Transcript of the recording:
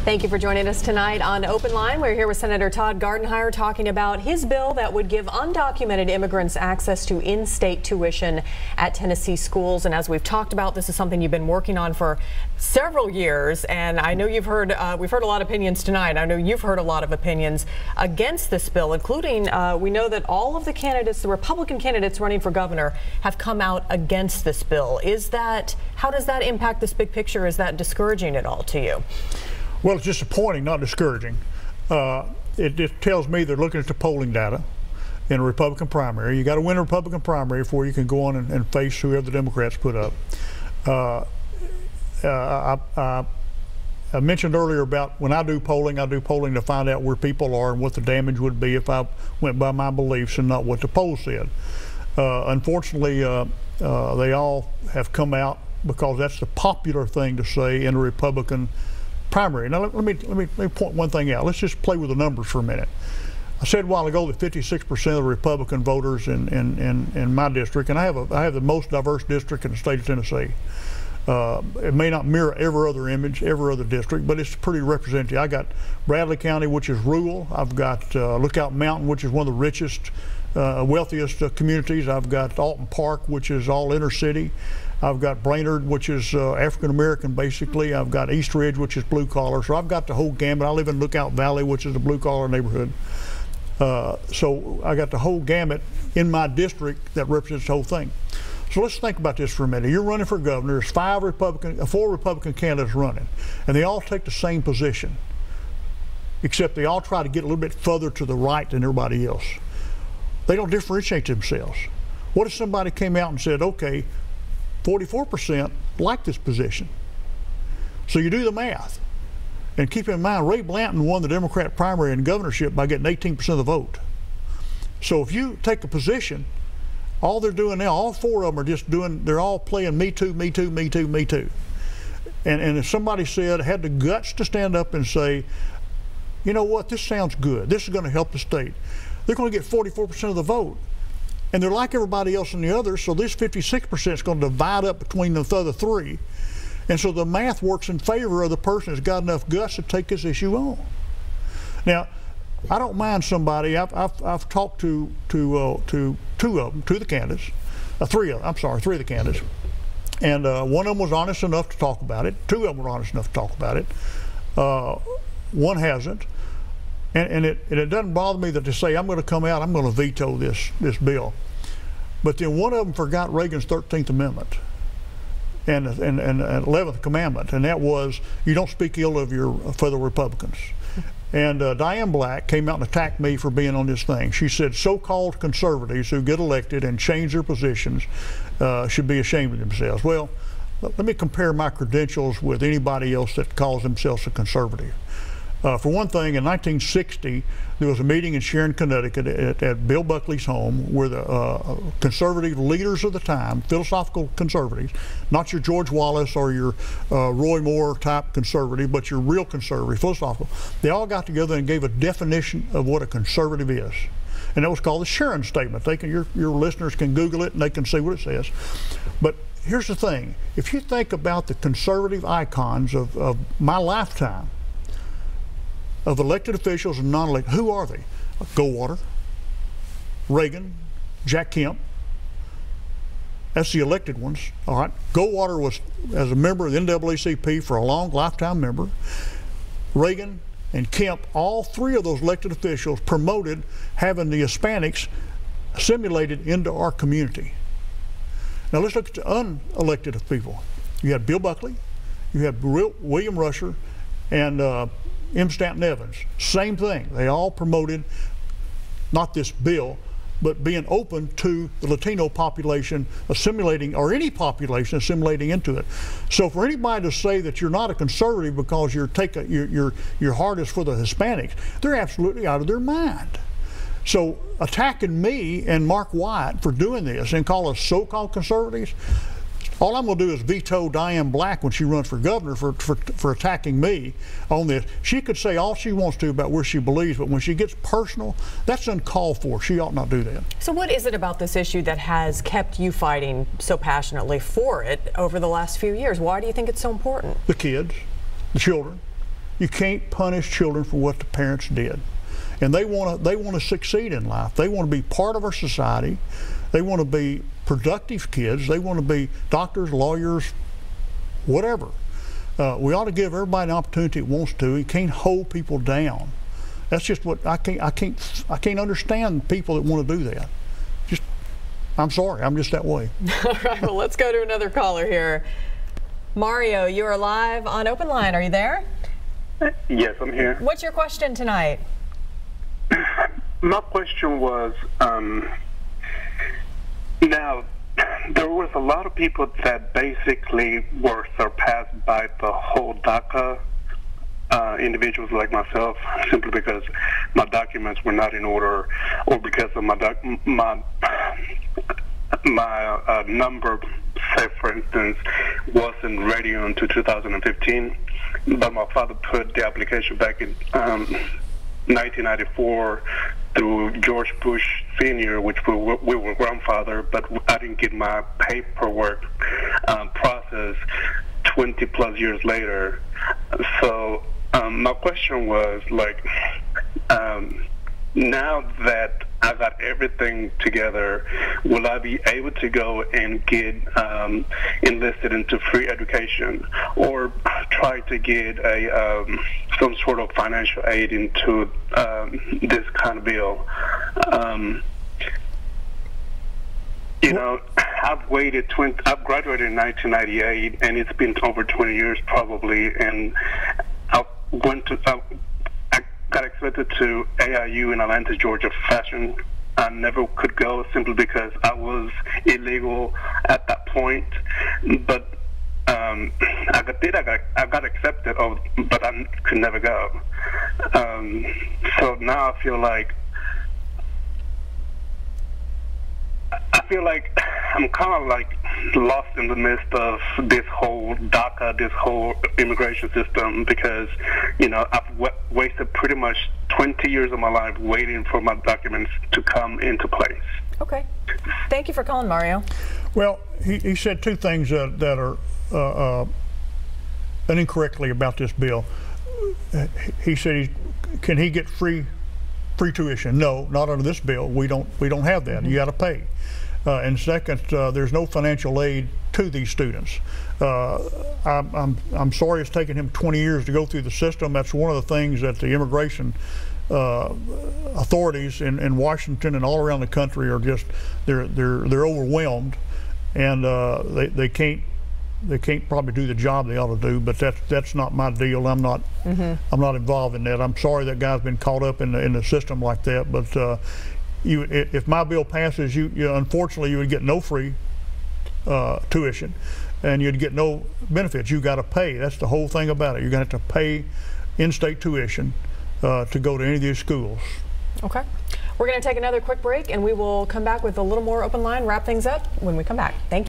Thank you for joining us tonight on Open Line. We're here with Senator Todd Gardenhire talking about his bill that would give undocumented immigrants access to in-state tuition at Tennessee schools. And as we've talked about, this is something you've been working on for several years. And I know you've heard, we've heard a lot of opinions tonight. I know you've heard a lot of opinions against this bill, including we know that all of the candidates, the Republican candidates running for governor, have come out against this bill. How does that impact this big picture? Is that discouraging at all to you? Well, it's disappointing, not discouraging. It tells me they're looking at the polling data in a Republican primary. You got to win a Republican primary before you can go on and face whoever the Democrats put up. I mentioned earlier about when I do polling to find out where people are and what the damage would be if I went by my beliefs and not what the poll said. Unfortunately, they all have come out because that's the popular thing to say in a Republican primary. Now let me point one thing out. Let's just play with the numbers for a minute. I said a while ago that 56% of the Republican voters in my district, and I have the most diverse district in the state of Tennessee. It may not mirror every other district, but it's pretty representative. I got Bradley County, which is rural. I've got Lookout Mountain, which is one of the richest, wealthiest communities. I've got Alton Park, which is all inner city. I've got Brainerd, which is African American basically. I've got East Ridge, which is blue collar. So I've got the whole gamut. I live in Lookout Valley, which is a blue collar neighborhood. So I got the whole gamut in my district that represents the whole thing. So let's think about this for a minute. You're running for governor. There's four Republican candidates running, and they all take the same position, except they all try to get a little bit further to the right than everybody else. They don't differentiate themselves. What if somebody came out and said, okay, 44% like this position? So you do the math. And keep in mind, Ray Blanton won the Democrat primary and governorship by getting 18% of the vote. So if you take a position, all they're doing now, all four of them are just doing, they're all playing me too, me too, me too, me too. And if somebody had the guts to stand up and say, you know what, this sounds good, this is going to help the state, they're going to get 44% of the vote. And they're like everybody else in the others, so this 56% is going to divide up between the other three. And so the math works in favor of the person that's got enough guts to take this issue on. Now, I don't mind somebody. I've talked to two of them, two of the candidates, three of the candidates, and one of them was honest enough to talk about it. Two of them were honest enough to talk about it. One hasn't, and it doesn't bother me that they say I'm going to come out, I'm going to veto this bill, but then one of them forgot Reagan's 13th Amendment and 11th commandment, and that was you don't speak ill of your fellow Republicans. And Diane Black came out and attacked me for being on this thing. She said so-called conservatives who get elected and change their positions should be ashamed of themselves. Well, let me compare my credentials with anybody else that calls themselves a conservative. For one thing, in 1960, there was a meeting in Sharon, Connecticut at Bill Buckley's home where the conservative leaders of the time, philosophical conservatives, not your George Wallace or your Roy Moore type conservative, but your real conservative, philosophical, they all got together and gave a definition of what a conservative is. And that was called the Sharon Statement. Your listeners can Google it and they can see what it says. But here's the thing. If you think about the conservative icons of my lifetime, of elected officials and non-elected, who are they? Goldwater, Reagan, Jack Kemp. That's the elected ones. All right. Goldwater was, as a member of the NAACP for a long lifetime member. Reagan and Kemp, all three of those elected officials promoted having the Hispanics assimilated into our community. Now let's look at the unelected people. You had Bill Buckley, you had William Rusher, and M. Stanton Evans. Same thing. They all promoted not this bill, but being open to the Latino population assimilating, or any population assimilating into it. So for anybody to say that you're not a conservative because your heart is for the Hispanics, they're absolutely out of their mind. So attacking me and Mark White for doing this and call us so-called conservatives, all I'm going to do is veto Diane Black when she runs for governor for attacking me on this. She could say all she wants to about where she believes, but when she gets personal, that's uncalled for. She ought not do that. So what is it about this issue that has kept you fighting so passionately for it over the last few years? Why do you think it's so important? The kids, the children. You can't punish children for what the parents did. And they want to succeed in life. They want to be part of our society. They want to be productive kids. They want to be doctors, lawyers, whatever. We ought to give everybody an opportunity that wants to. You can't hold people down. That's just what I can't understand people that want to do that. I'm sorry, I'm just that way. All right, well, let's go to another caller here. Mario, you are live on Open Line. Are you there? Yes, I'm here. What's your question tonight? My question was, now, there was a lot of people that basically were surpassed by the whole DACA, individuals like myself, simply because my documents were not in order, or because of my number, say for instance, wasn't ready until 2015. But my father put the application back in 1994 through George Bush Sr., which we were grandfather, but I didn't get my paperwork processed 20 plus years later. So my question was, like, now that I got everything together, will I be able to go and get enlisted into free education, or try to get a some sort of financial aid into this kind of bill? You know, I've graduated in 1998, and it's been over 20 years probably, and I got accepted to AIU in Atlanta, Georgia fashion. I never could go simply because I was illegal at that point. But I got accepted, but I could never go. So now I feel like I'm kind of like lost in the midst of this whole DACA, this whole immigration system, because, you know, I've wasted pretty much 20 years of my life waiting for my documents to come into place. Okay. Thank you for calling, Mario. Well, he said two things that are incorrectly about this bill. He said, can he get free tuition? No, not under this bill. We don't have that. You got to pay. And second, there's no financial aid to these students. I'm sorry it's taken him 20 years to go through the system. That's one of the things that the immigration authorities in Washington and all around the country are just they're overwhelmed, and they can't probably do the job they ought to do. But that's not my deal. I'm not involved in that. I'm sorry that guy's been caught up in the system like that. But if my bill passes, unfortunately you would get no free tuition, and you'd get no benefits. You got to pay. That's the whole thing about it. You're going to have to pay in-state tuition to go to any of these schools. Okay. We're going to take another quick break, and we will come back with a little more Open Line, wrap things up when we come back. Thank you.